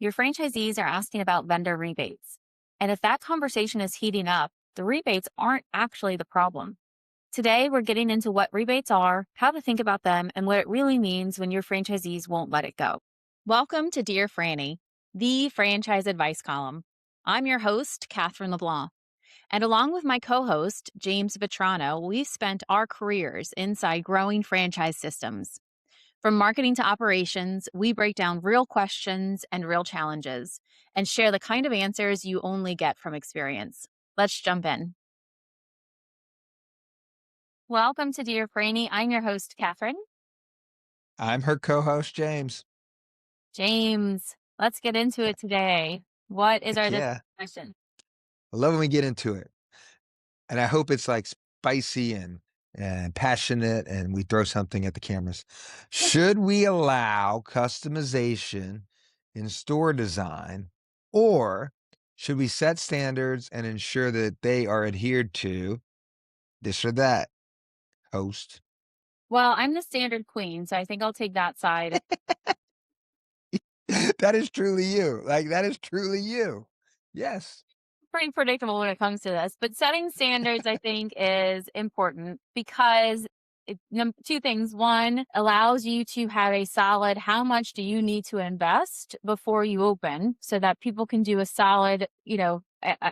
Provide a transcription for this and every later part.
Your franchisees are asking about vendor rebates. And if that conversation is heating up, the rebates aren't actually the problem. Today, we're getting into what rebates are, how to think about them, and what it really means when your franchisees won't let it go. Welcome to Dear Frannie, the franchise advice column. I'm your host, Katherine LeBlanc. And along with my co host, James Vetrano, we've spent our careers inside growing franchise systems. From marketing to operations, we break down real questions and real challenges and share the kind of answers you only get from experience. Let's jump in. Welcome to Dear Frannie. I'm your host, Catherine. I'm her co-host, James. James, let's get into it today. What is our Yeah, discussion? I love when we get into it, and I hope it's like spicy and passionate, and we throw something at the cameras. Should we allow customization in store design, or should we set standards and ensure that they are adhered to? This or that, host. Well, I'm the standard queen, so I think I'll take that side. That is truly you. Like that is truly you. Yes. Pretty predictable when it comes to this, but setting standards, I think, is important because two things. One, allows you to have a solid how much do you need to invest before you open so that people can do a solid,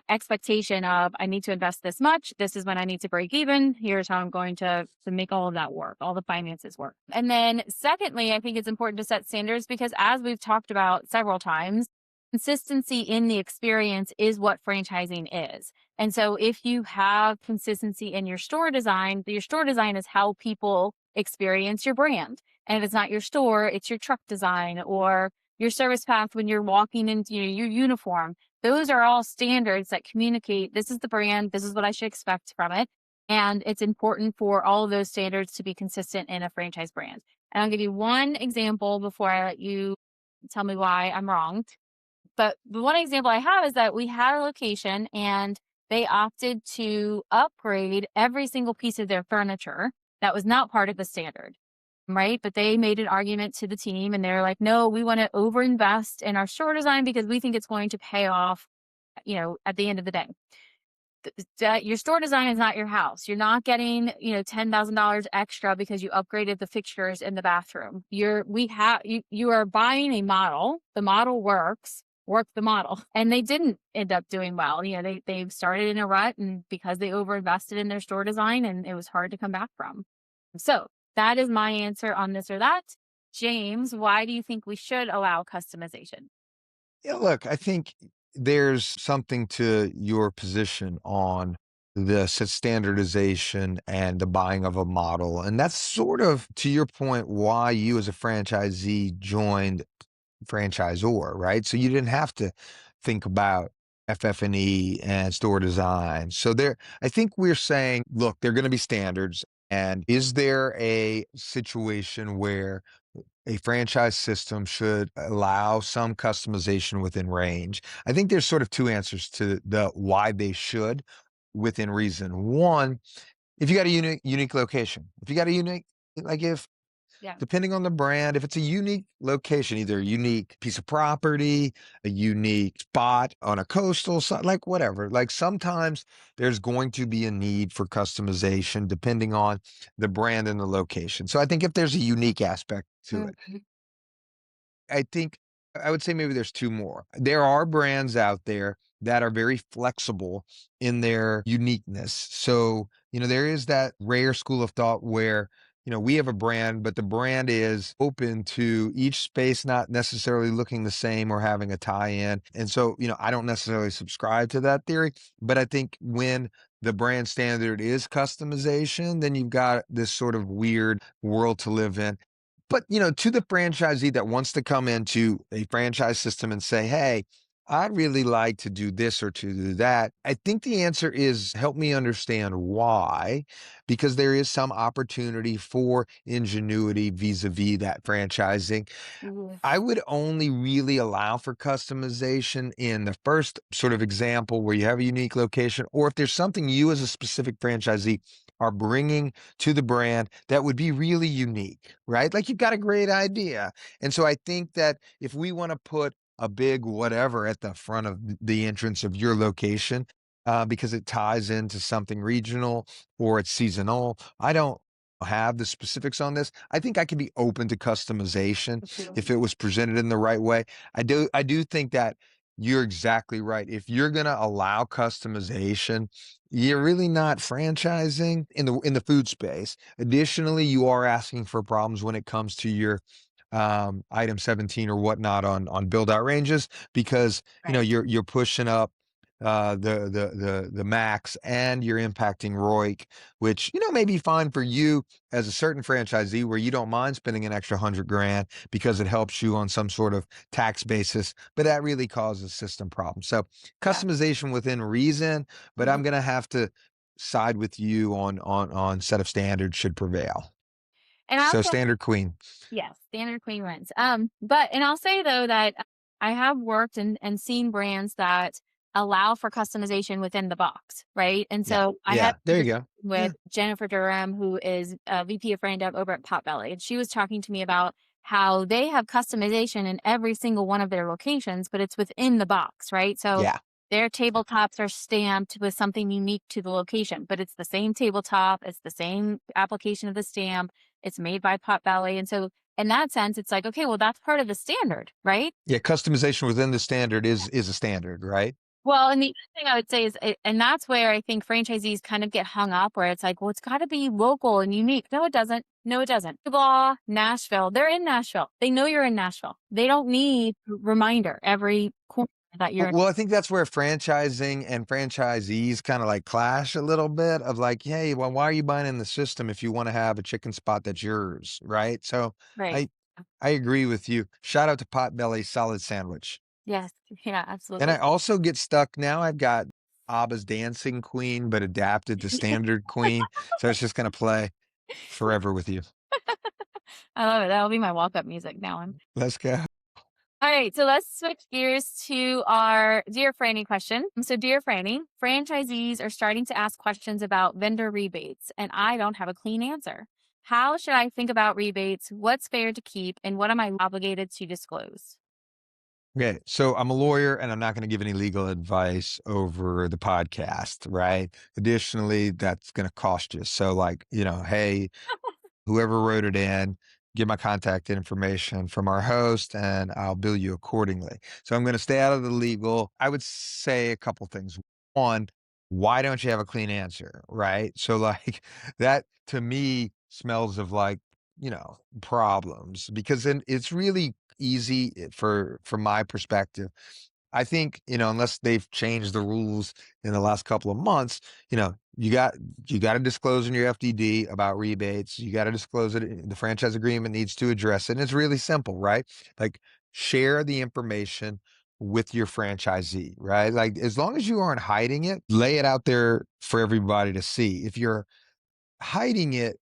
expectation of I need to invest this much. This is when I need to break even. Here's how I'm going to make all of that work, all the finances work. And then secondly, I think it's important to set standards because as we've talked about several times, consistency in the experience is what franchising is. And so if you have consistency in your store design is how people experience your brand. And if it's not your store, it's your truck design or your service path when you're walking into your uniform. Those are all standards that communicate this is the brand, this is what I should expect from it. And it's important for all of those standards to be consistent in a franchise brand. And I'll give you one example before I let you tell me why I'm wrong. But the one example I have is that we had a location and they opted to upgrade every single piece of their furniture that was not part of the standard, right? But they made an argument to the team and they're like, no, we want to overinvest in our store design because we think it's going to pay off, at the end of the day. Your store design is not your house. You're not getting, $10,000 extra because you upgraded the fixtures in the bathroom. You are buying a model. The model work the model. And they didn't end up doing well. They started in a rut and because they overinvested in their store design and it was hard to come back from. So that is my answer on this or that. James, why do you think we should allow customization? Yeah, look, I think there's something to your position on the standardization and the buying of a model. And that's sort of, to your point, why you as a franchisee joined franchisor, right? So you didn't have to think about FF&E and store design. So I think we're saying, look, there are going to be standards. And is there a situation where a franchise system should allow some customization within range? I think there's sort of two answers to the why they should within reason. One, if you got a unique location, if you got a unique, like if Yeah. depending on the brand, if it's a unique location, either a unique piece of property, a unique spot on a coastal side, like whatever, like sometimes there's going to be a need for customization depending on the brand and the location. So I think if there's a unique aspect to it, Mhm. I think I would say maybe there's two more. There are brands out there that are very flexible in their uniqueness. So, there is that rare school of thought where, we have a brand, but the brand is open to each space not necessarily looking the same or having a tie-in. And so, I don't necessarily subscribe to that theory, but I think when the brand standard is customization, then you've got this sort of weird world to live in. But, to the franchisee that wants to come into a franchise system and say, hey, I'd really like to do this or to do that. I think the answer is help me understand why, because there is some opportunity for ingenuity vis-a-vis that franchising. Mhm. I would only really allow for customization in the first sort of example where you have a unique location, or if there's something you as a specific franchisee are bringing to the brand that would be really unique, right? Like you've got a great idea. And so I think that if we want to put a big whatever at the front of the entrance of your location, because it ties into something regional or it's seasonal. I don't have the specifics on this. I think I can be open to customization if it was presented in the right way. I do think that you're exactly right. If you're going to allow customization, you're really not franchising in the food space. Additionally, you are asking for problems when it comes to your item 17 or whatnot on build out ranges, because Right. you're pushing up the max, and you're impacting ROIC, which may be fine for you as a certain franchisee where you don't mind spending an extra 100 grand because it helps you on some sort of tax basis, but that really causes system problems. So Yeah. customization within reason, but Mhm. I'm gonna have to side with you on set of standards should prevail. And So also, standard queen. yes, standard queen wins. But and I'll say though that I have worked and seen brands that allow for customization within the box, right? And Yeah. so I had Yeah. a There you conversation go. with Yeah. Jennifer Durham, who is a VP of Brand Dev over at Potbelly, and she was talking to me about how they have customization in every single one of their locations, but it's within the box, right? So Yeah. their tabletops are stamped with something unique to the location, but it's the same tabletop, it's the same application of the stamp, it's made by Potbelly, and so in that sense, it's like, okay, well, that's part of the standard, right? Yeah. Customization within the standard is a standard, right? Well, and the other thing I would say is, and that's where I think franchisees kind of get hung up, where it's like, well, it's got to be local and unique. No, it doesn't. No, it doesn't. Blah, Nashville. They're in Nashville. They know you're in Nashville. They don't need a reminder every corner that you're in. Well, I think that's where franchising and franchisees kind of like clash a little bit of like, hey, well, why are you buying in the system if you want to have a chicken spot that's yours, right? So Right. I I agree with you. Shout out to Potbelly Solid Sandwich. Yes. Yeah, And I absolutely. also get stuck now. I've got ABBA's Dancing Queen, but adapted to Standard Queen. So it's just gonna play forever with you. I love it. That'll be my walk up music now. Let's go. All right, so let's switch gears to our Dear Frannie question. So, Dear Frannie, franchisees are starting to ask questions about vendor rebates, and I don't have a clean answer. How should I think about rebates? What's fair to keep, and what am I obligated to disclose? Okay, so I'm a lawyer and I'm not going to give any legal advice over the podcast, right? Additionally, that's going to cost you. So, like, hey, whoever wrote it in, get my contact information from our host and I'll bill you accordingly. So, I'm going to stay out of the legal. I would say a couple things. One, why don't you have a clean answer, right? So, like, that to me smells of like, problems, because then it's really easy from my perspective. I think, unless they've changed the rules in the last couple of months, you got to disclose in your FDD about rebates. You got to disclose it. The franchise agreement needs to address it. And it's really simple, right? Like, share the information with your franchisee, right? Like, as long as you aren't hiding it, lay it out there for everybody to see. If you're hiding it,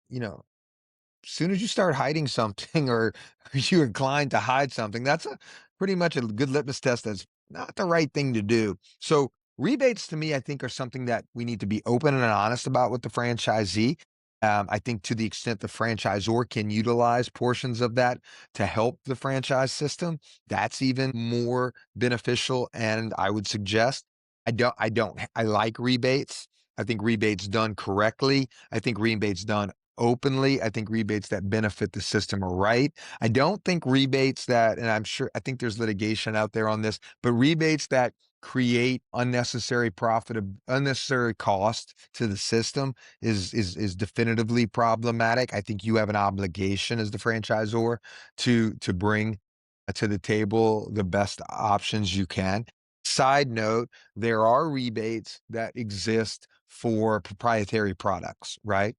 soon as you start hiding something, or are you inclined to hide something, that's a pretty much a good litmus test. That's not the right thing to do. So rebates to me, I think, are something that we need to be open and honest about with the franchisee. I think to the extent the franchisor can utilize portions of that to help the franchise system, that's even more beneficial. And I would suggest, I like rebates. I think rebates done correctly. I think rebates done openly. I think rebates that benefit the system are right. I don't think rebates that, and I think there's litigation out there on this, but rebates that create unnecessary cost to the system is definitively problematic. I think you have an obligation as the franchisor to bring to the table the best options you can. Side note, there are rebates that exist for proprietary products, right?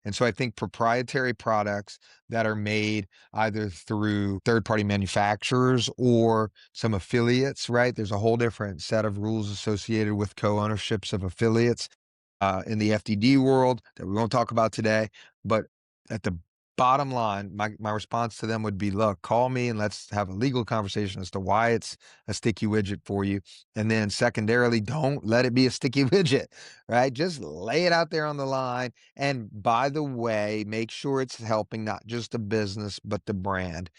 And so I think proprietary products that are made either through third party manufacturers or some affiliates, right? There's a whole different set of rules associated with co ownerships of affiliates in the FDD world that we won't talk about today. But at the bottom line, my response to them would be, look, call me and let's have a legal conversation as to why it's a sticky widget for you. And then secondarily, don't let it be a sticky widget, right? Just lay it out there on the line. And by the way, make sure it's helping not just the business, but the brand.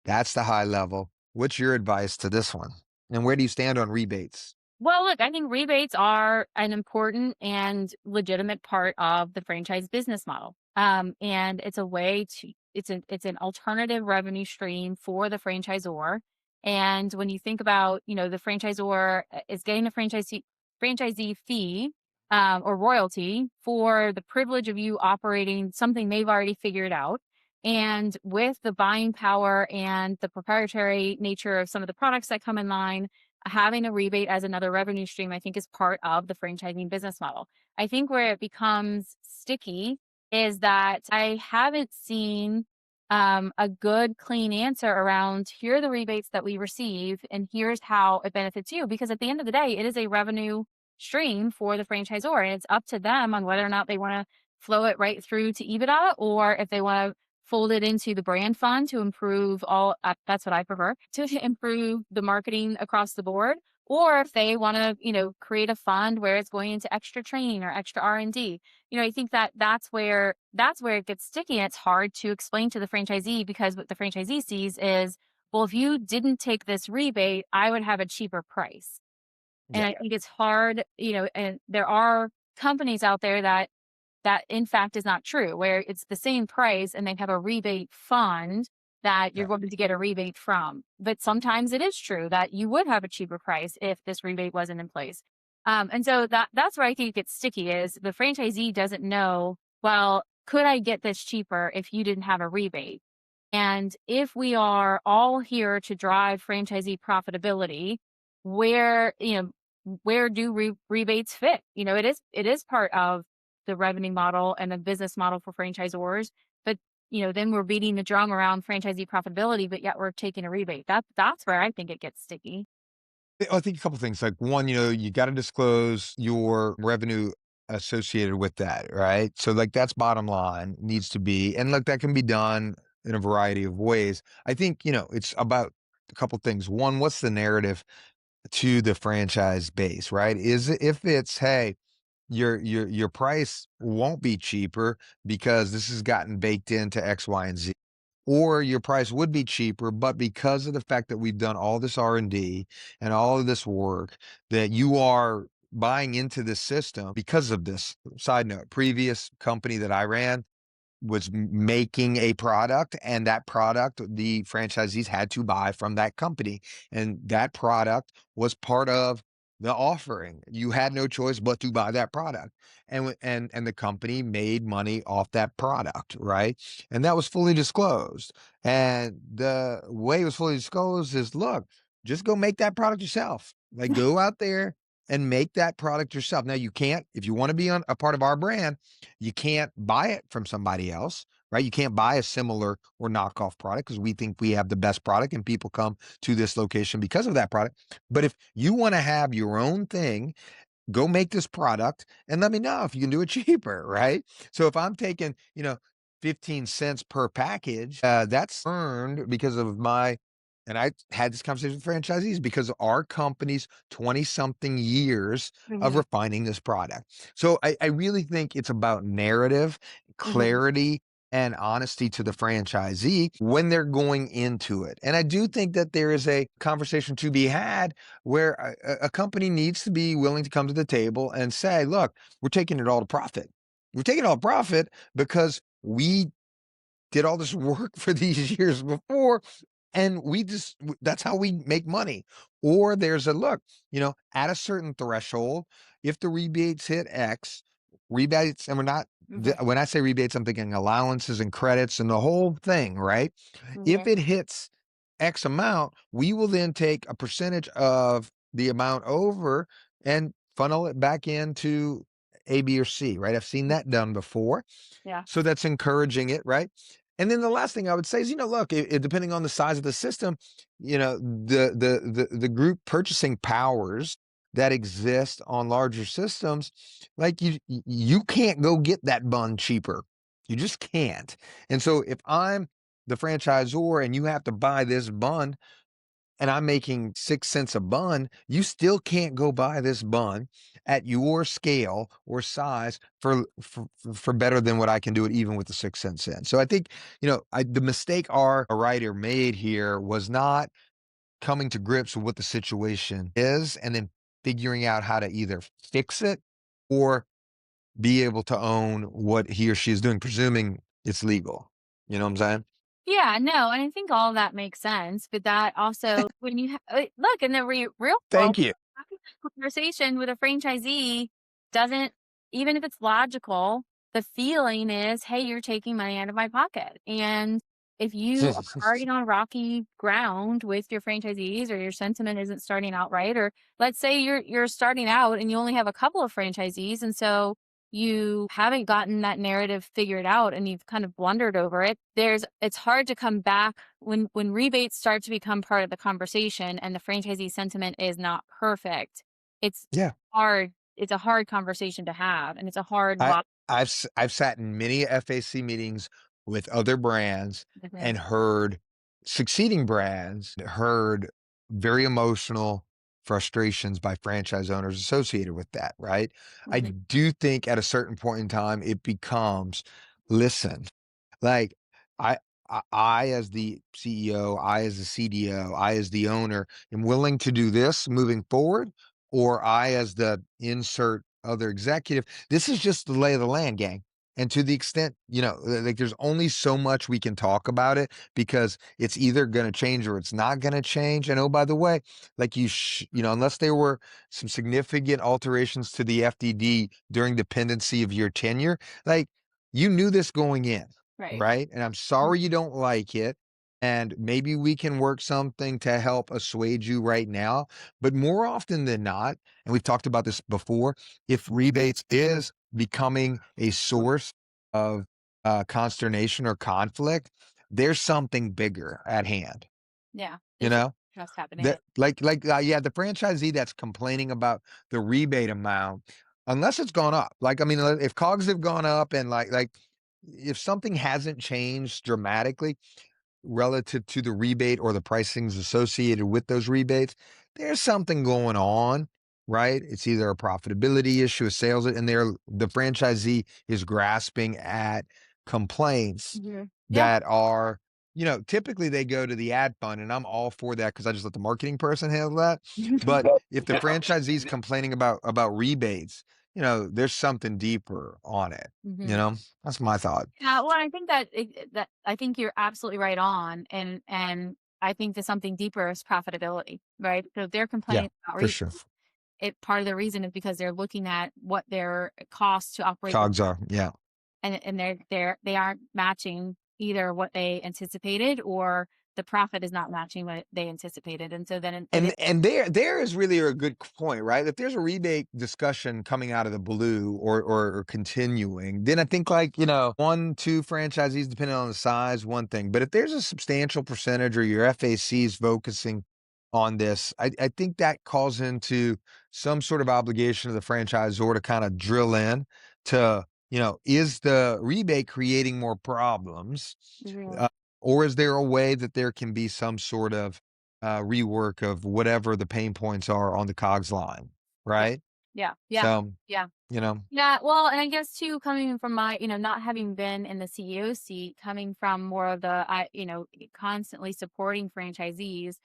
That's the high level. What's your advice to this one? And where do you stand on rebates? Well, look, I think rebates are an important and legitimate part of the franchise business model. And it's a way to it's an alternative revenue stream for the franchisor. And when you think about, the franchisor is getting a franchisee fee or royalty for the privilege of you operating something they've already figured out. And with the buying power and the proprietary nature of some of the products that come in line, having a rebate as another revenue stream, I think, is part of the franchising business model. I think where it becomes sticky is that I haven't seen a good, clean answer around here are the rebates that we receive, and here's how it benefits you. Because at the end of the day, it is a revenue stream for the franchisor, and it's up to them on whether or not they want to flow it right through to EBITDA or if they want to fold it into the brand fund to improve that's what I prefer, to improve the marketing across the board, or if they want to, create a fund where it's going into extra training or extra R&D. I think that that's where it gets sticky, and it's hard to explain to the franchisee, because what the franchisee sees is, well, if you didn't take this rebate, I would have a cheaper price. And Yeah. I think it's hard, and there are companies out there that in fact is not true, where it's the same price and they have a rebate fund that you're Yeah. going to get a rebate from. But sometimes it is true that you would have a cheaper price if this rebate wasn't in place. And so that's where I think it gets sticky, is the franchisee doesn't know, well, could I get this cheaper if you didn't have a rebate? And if we are all here to drive franchisee profitability, where do rebates fit? It is part of the revenue model and the business model for franchisors. But then we're beating the drum around franchisee profitability, but yet we're taking a rebate. That's where I think it gets sticky. I think a couple things. Like one, you got to disclose your revenue associated with that, right? So like that's bottom line needs to be, and look, that can be done in a variety of ways. I think, it's about a couple things. One, what's the narrative to the franchise base, right? If it's, hey, your price won't be cheaper because this has gotten baked into X, Y, and Z. Or your price would be cheaper, but because of the fact that we've done all this R&D and all of this work, that you are buying into this system because of this. Side note, previous company that I ran was making a product, and that product the franchisees had to buy from that company, and that product was part of the offering. You had no choice but to buy that product, and the company made money off that product, right? And that was fully disclosed. And the way it was fully disclosed is, look, just go make that product yourself. Like, go out there and make that product yourself. Now, you can't, if you want to be on a part of our brand, you can't buy it from somebody else, right? You can't buy a similar or knockoff product, because we think we have the best product and people come to this location because of that product. But if you want to have your own thing, go make this product and let me know if you can do it cheaper, right? So if I'm taking, 15 cents per package, that's earned because of and I had this conversation with franchisees because of our company's 20 something years of Hmm. refining this product. So I really think it's about narrative, Hmm. clarity, and honesty to the franchisee when they're going into it. And I do think that there is a conversation to be had where a company needs to be willing to come to the table and say, look, we're taking it all to profit. We're taking it all to profit because we did all this work for these years before, and that's how we make money. Or there's a look, at a certain threshold, if the rebates hit X, rebates, and Okay. when I say rebates, I'm thinking allowances and credits and the whole thing, right? If Okay. it hits X amount, we will then take a percentage of the amount over and funnel it back into A, B, or C, right? I've seen that done before. Yeah. So that's encouraging it, right? And then the last thing I would say is, look, depending on the size of the system, the group purchasing powers that exist on larger systems, like you can't go get that bun cheaper. You just can't. And so if I'm the franchisor and you have to buy this bun and I'm making 6 cents a bun, you still can't go buy this bun at your scale or size for better than what I can do it even with the 6 cents in. So I think, the mistake our writer made here was not coming to grips with what the situation is and then figuring out how to either fix it or be able to own what he or she is doing, presuming it's legal. You know what I'm saying? Yeah, no, and I think all of that makes sense, but that also when you look in the real world, Thank you. having that conversation with a franchisee doesn't, even if it's logical, the feeling is, "Hey, you're taking money out of my pocket." And if you are already on rocky ground with your franchisees or your sentiment isn't starting out right, or let's say you're starting out and you only have a couple of franchisees, and so you haven't gotten that narrative figured out and you've kind of blundered over it, it's hard to come back when rebates start to become part of the conversation and the franchisee sentiment is not perfect. It's Yeah. hard. It's a hard conversation to have, and it's a hard I walk. I've sat in many FAC meetings with other brands Mhm, and heard succeeding brands, heard very emotional frustrations by franchise owners associated with that, right? I mhm, do think at a certain point in time it becomes, listen, like I I as the CEO, I as the CDO, I as the owner am willing to do this moving forward, or I as the insert other executive. This is just the lay of the land, gang. And to the extent, like there's only so much we can talk about it because it's either going to change or it's not going to change. And oh, by the way, like unless there were some significant alterations to the FDD during the pendency of your tenure, like you knew this going in, right. right? And I'm Mhm, sorry you don't like it. And maybe we can work something to help assuage you right now. But more often than not, and we've talked about this before, if rebates is becoming a source of consternation or conflict, there's something bigger at hand. yeah, You there's know trust happening. that yeah, the franchisee that's complaining about the rebate amount, unless it's gone up. Like I mean, if cogs have gone up and if something hasn't changed dramatically, relative to the rebate or the pricings associated with those rebates, there's something going on, right? It's either a profitability issue, a sales, and the franchisee is grasping at complaints Mhm. Yeah. that are, typically they go to the ad fund, and I'm all for that because I just let the marketing person handle that. But if the franchisee is complaining about rebates, there's something deeper on it. You Mhm. know, that's my thought. Yeah, well, I think that that I think you're absolutely right on, and I think that something deeper is profitability, right? So if they're Yeah, complaining about for sure. it, part of the reason is because they're looking at what their costs to operate Cogs are, yeah. and they aren't matching either what they anticipated or the profit is not matching what they anticipated. And so then it is And there is really a good point, right? If there's a rebate discussion coming out of the blue or continuing, then I think like, one, two franchisees, depending on the size, one thing. But if there's a substantial percentage or your FAC is focusing on this, I think that calls into some sort of obligation of the franchisor to kind of drill in to, is the rebate creating more problems? Mhm. Uh, or is there a way that there can be some sort of rework of whatever the pain points are on the cogs line, Yeah. right? Yeah. Yeah. So, Yeah. you know, Yeah, well, and I guess too, coming from my, not having been in the CEO seat, coming from more of the, constantly supporting franchisees,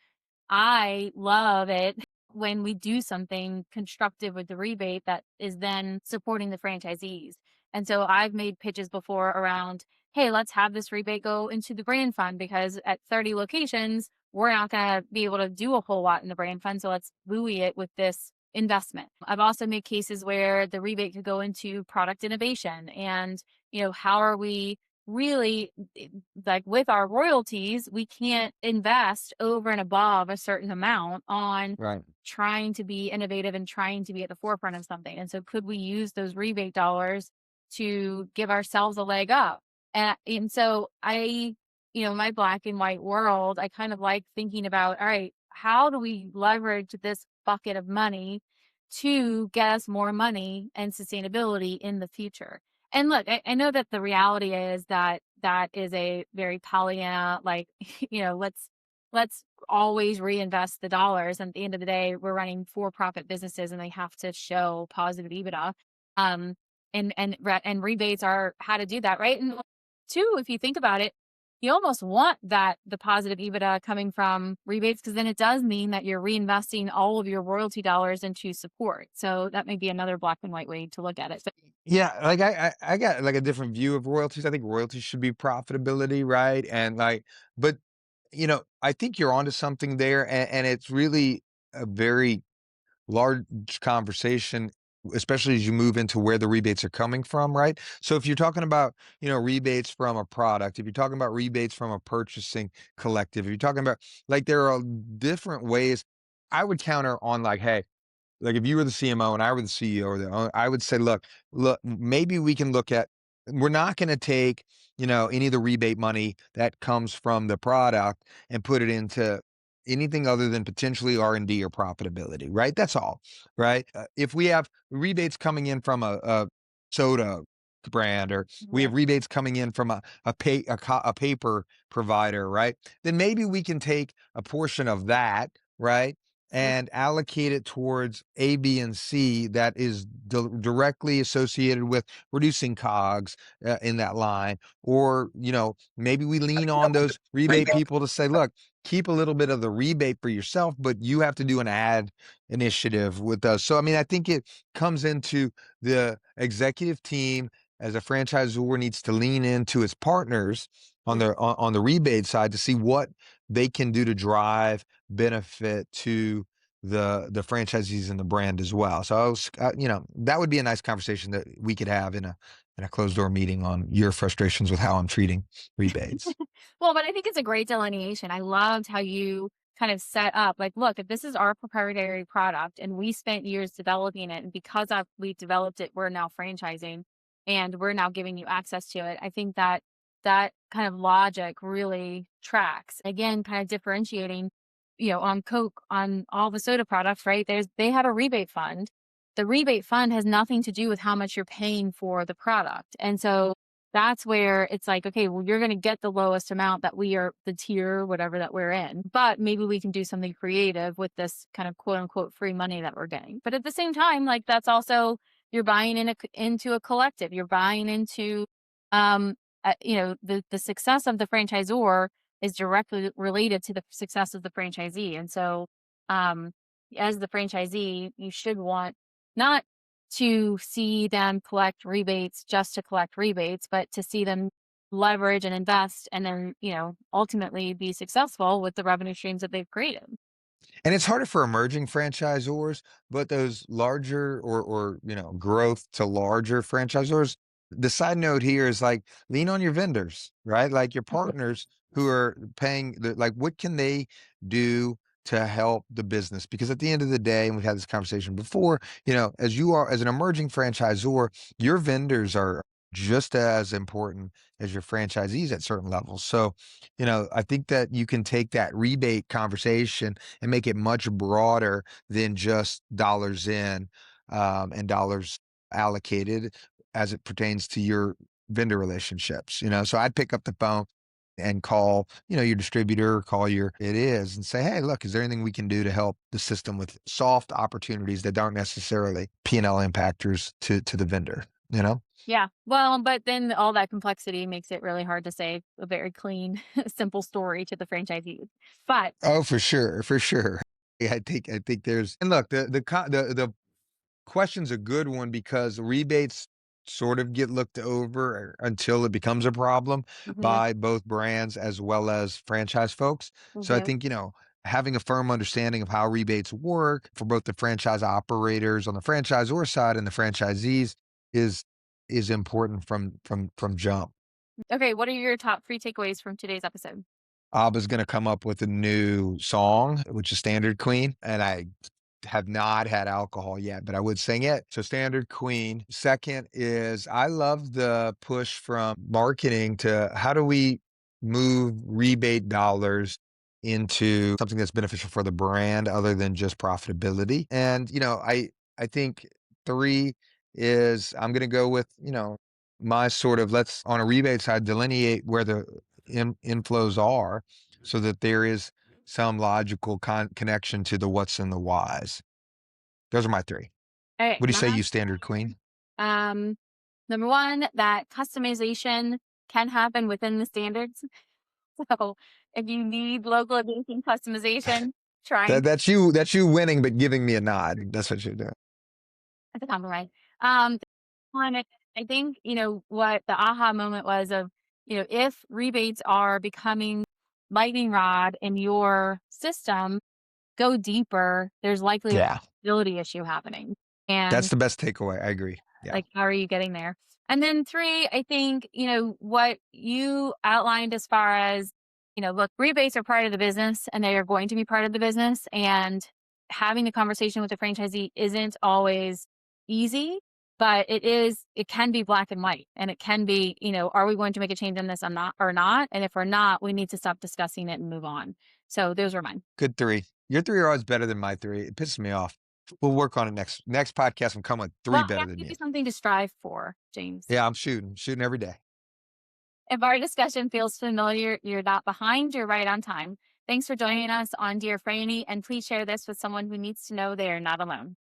I love it when we do something constructive with the rebate that is then supporting the franchisees. And so I've made pitches before around, hey, let's have this rebate go into the brand fund because at 30 locations, we're not going to be able to do a whole lot in the brand fund. So let's buoy it with this investment. I've also made cases where the rebate could go into product innovation and, how are we really like with our royalties, we can't invest over and above a certain amount on right. trying to be innovative and trying to be at the forefront of something. And so could we use those rebate dollars to give ourselves a leg up? And so my black and white world, I kind of like thinking about, all right, how do we leverage this bucket of money to get us more money and sustainability in the future? And look, I know that the reality is that that is a very Pollyanna, like, let's always reinvest the dollars. And at the end of the day, we're running for-profit businesses and they have to show positive EBITDA. Um, and rebates are how to do that, right? And two, if you think about it, you almost want that the positive EBITDA coming from rebates because then it does mean that you're reinvesting all of your royalty dollars into support. So that may be another black and white way to look at it. But Yeah, like I got like a different view of royalties. I think royalties should be profitability, right? And like, but I think you're onto something there, and it's really a very large conversation, especially as you move into where the rebates are coming from, right? So if you're talking about, rebates from a product, if you're talking about rebates from a purchasing collective, if you're talking about like there are different ways, I would counter on like, hey, like if you were the CMO and I were the CEO or the owner, I would say, look, maybe we can look at, we're not going to take, any of the rebate money that comes from the product and put it into anything other than potentially R&D or profitability, right? That's all, right? If we have rebates coming in from a soda brand, or we yeah, have rebates coming in from a paper provider, right? Then maybe we can take a portion of that, right? yeah, And allocate it towards A, B, and C that is directly associated with reducing COGS in that line. Or, maybe we lean on those rebate people to say, look, keep a little bit of the rebate for yourself, but you have to do an ad initiative with us. So, I mean, I think it comes into the executive team as a franchisor needs to lean into its partners on yeah. the rebate side to see what they can do to drive benefit to the franchisees and the brand as well. So that would be a nice conversation that we could have in a closed door meeting on your frustrations with how I'm treating rebates. Well, but I think it's a great delineation. I loved how you kind of set up like, look, if this is our proprietary product and we spent years developing it, and because we developed it, we're now franchising and we're now giving you access to it. I think that that kind of logic really tracks. Again, kind of differentiating, on Coke, on all the soda products, right? They have a rebate fund. The rebate fund has nothing to do with how much you're paying for the product. And so that's where it's like, okay, well, you're going to get the lowest amount that we are the tier, whatever that we're in. But maybe we can do something creative with this kind of quote unquote free money that we're getting. But at the same time, like that's also, you're buying into a collective. You're buying into, um, the success of the franchisor is directly related to the success of the franchisee. And so, um, as the franchisee, you should want not to see them collect rebates just to collect rebates, but to see them leverage and invest and then, ultimately be successful with the revenue streams that they've created. And it's harder for emerging franchisors, but those larger or growth to larger franchisors, the side note here is like lean on your vendors, right? Like your partners who are paying like what can they do to help the business? Because at the end of the day, and we've had this conversation before, as you are as an emerging franchisor, your vendors are just as important as your franchisees at certain levels. So, I think that you can take that rebate conversation and make it much broader than just dollars in and dollars allocated as it pertains to your vendor relationships. So I'd pick up the phone and call, your distributor, call your it is and say, hey, look, is there anything we can do to help the system with soft opportunities that aren't necessarily P&L impactors to the vendor, Yeah. Well, but then all that complexity makes it really hard to say a very clean, simple story to the franchisees. But Oh, for sure, for sure. Yeah, I think there's and look, the question's a good one because rebates sort of get looked over until it becomes a problem mhm, by both brands as well as franchise folks. So I mhm. think, having a firm understanding of how rebates work for both the franchise operators on the franchisor side and the franchisees is is important from jump. Okay. What are your top three takeaways from today's episode? ABBA's gonna come up with a new song, which is Standard Queen, and I have not had alcohol yet, but I would sing it. So Standard Queen. Second is I love the push from marketing to how do we move rebate dollars into something that's beneficial for the brand other than just profitability. And, I think three is I'm gonna go with, my sort of let's on a rebate side delineate where the inflows are so that there is some logical connection to the what's and the whys. Those are my 3. Okay. What do you say, My you standard queen? Um, number one, that customization can happen within the standards. So if you need localization customization, try and That's you winning, but giving me a nod. That's what you're doing. that's a compromise. Um, one, I think, what the aha moment was of, if rebates are becoming lightning rod in your system, go deeper. There's likely a Yeah. ability issue happening. That's And the best takeaway. I agree. Yeah. like, how are you getting there? And then three, I think, what you outlined as far as, look, rebates are part of the business and they are going to be part of the business. And having the conversation with the franchisee isn't always easy, but it can be black and white. And it can be, are we going to make a change in this or not? And if we're not, we need to stop discussing it and move on. So those are mine. Good three. Your three are always better than my three. It pisses me off. We'll work on it next podcast. I'm coming with three Well, I better have to than give you. you something to strive for, James. Yeah, I'm shooting every day. If our discussion feels familiar, you're not behind, you're right on time. Thanks for joining us on Dear Frannie, and please share this with someone who needs to know they are not alone.